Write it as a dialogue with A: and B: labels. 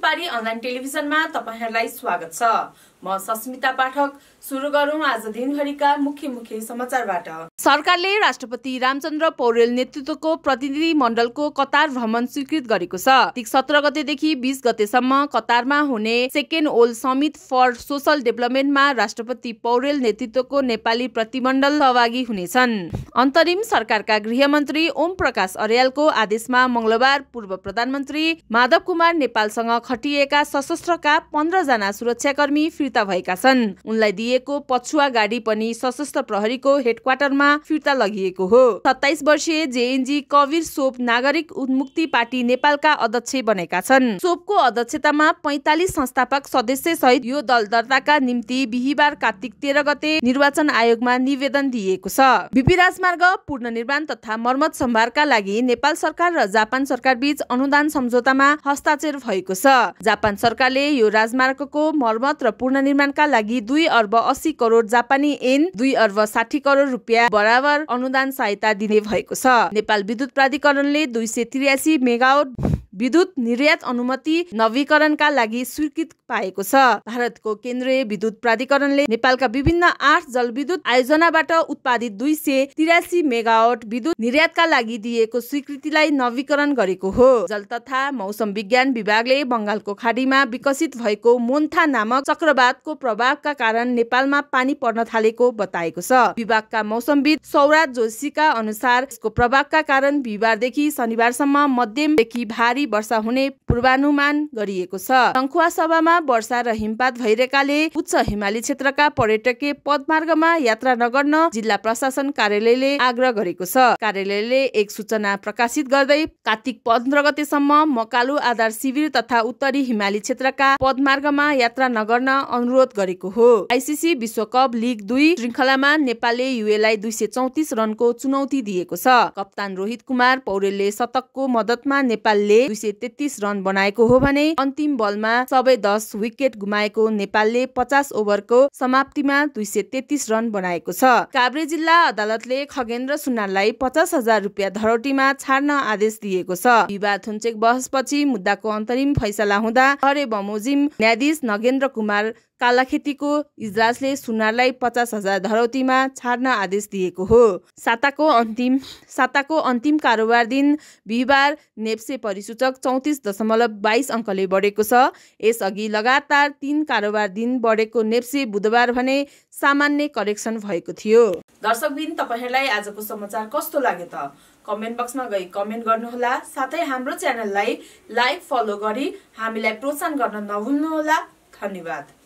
A: पारी अनलाइन टेलिभिजनमा तपाईहरुलाई स्वागत छ। म सस्मिता पाठक। सुरु गरौं आज दिनभरिका मुख्य समाचारबाट। सरकारले राष्ट्रपति रामचन्द्र पौडेल नेतृत्वको प्रतिनिधि मण्डलको कतार भ्रमण स्वीकृत गरेको छ। 17 गतेदेखि 20 गतेसम्म कतारमा हुने सेकेन्ड ओल समिट फर सोशल डेभलपमेन्टमा राष्ट्रपति पौडेल नेतृत्वको नेपाली प्रतिनिधिमण्डल सहभागी हुनेछन्। अन्तरिम सरकारका गृहमन्त्री ओम प्रकाश अर्यालको आदेशमा मंगलबार पूर्व प्रधानमन्त्री माधव कुमार नेपालसँग खटिएका सशस्त्रका 15 जना सुरक्षाकर्मी फिर्ता भएका छन्। उनलाई दिएको पछुवा गाडी पनि सशस्त्र प्रहरीको हेडक्वार्टरमा फिर्ता लगिएको हो। 27 वर्षीय जेएनजी कवीर सोप नागरिक उन्मुक्ति पार्टी नेपालका अध्यक्ष बनेका छन्। सोपको अध्यक्षतामा 45 संस्थापक सदस्य सहित यो दल दर्ताका निम्ति बिहीबार कार्तिक 13 गते निर्वाचन आयोगमा निवेदन दिएको छ। बीपी राजमार्ग पुनर्निर्माण तथा मर्मत सम्भारका लागि नेपाल सरकार र जापान सरकार बीच अनुदान सम्झौतामा हस्ताक्षर भएको छ। जापान सरकारले यो राजमार्गको मर्मत र पुनर्निर्माणका लागि 2 अर्ब 80 करोड जापानी येन 2 अर्ब 60 करोड रुपियाँ बराबर अनुदान सहायता दिने भएको छ। नेपाल विद्युत प्राधिकरणले 283 मेगावाट विद्युत निर्यात अनुमति नवीकरणका लागि स्वीकृत पाएको छ। भारतको केन्द्रीय विद्युत प्राधिकरणले नेपालका विभिन्न 8 जलविद्युत आयोजनाबाट उत्पादित 283 मेगावाट विद्युत निर्यातका लागि दिएको स्वीकृतिलाई नवीकरण गरेको हो। जल तथा मौसम विज्ञान विभागले बंगालको खाडीमा विकसित भएको मोन्था नामक चक्रवातको प्रभावका कारण नेपालमा पानी पर्न थालेको बताएको छ। विभागका मौसमविद सौराज जोशीका अनुसार यसको प्रभावका कारण बिहीबारदेखि शनिबारसम्म मध्यमदेखि भारी वर्षा हुने पूर्वानुमान गरिएको छ। सङ्खुवा सभामा वर्षा र हिमपात भइरहेकाले उच्च हिमाली क्षेत्रका पर्यटकीय पदमार्गमा यात्रा नगर्न जिल्ला प्रशासन कार्यालयले आग्रह गरेको छ। कार्यालयले एक सूचना प्रकाशित गर्दै कार्तिक 15 गतेसम्म मकालु आधार शिविर तथा उत्तरी हिमाली क्षेत्रका पदमार्गमा यात्रा नगर्न अनुरोध गरेको हो। आईसीसी विश्वकप लीग 2 श्रृङ्खलामा नेपालले युएलाई 234 रनको चुनौती दिएको छ। कप्तान रोहित कुमार पौडेलले शतकको मद्दतमा नेपालले 233 रन बनाएको हो भने अन्तिम बलमा सबै 10 विकेट गुमाएको नेपालले 50 ओभरको समाप्तिमा 233 रन बनाएको छ। काभ्रे जिल्ला अदालतले खगेन्द्र सुनारलाई 50,000 रुपियाँ धरौटीमा छाड्न आदेश दिएको छ। विवाद हुन्चेक बहसपछि मुद्दाको अन्तरिम फैसला हुँदा हरे बमोजिम न्यायाधीश नगेन्द्र कुमार कालाखेतीको इजलासले सुनारलाई 50,000 धरौटीमा छाड्न आदेश दिएको हो। साताको अन्तिम कारोबार दिन बिहीबार नेप्से परिसूचक 34.22 अङ्कले बढेको छ। यसअघि लगातार 3 कारोबार दिन बढेको नेप्से बुधबार भने सामान्य करेक्सन भएको थियो। दर्शकबिन, तपाईहरुलाई आजको समाचार कस्तो लाग्यो त कमेन्ट बक्समा गई कमेन्ट गर्नुहोला। साथै हाम्रो च्यानललाई लाइक फलो गरी हामीलाई प्रोत्साहन गर्न नभुल्नुहोला। धन्यवाद।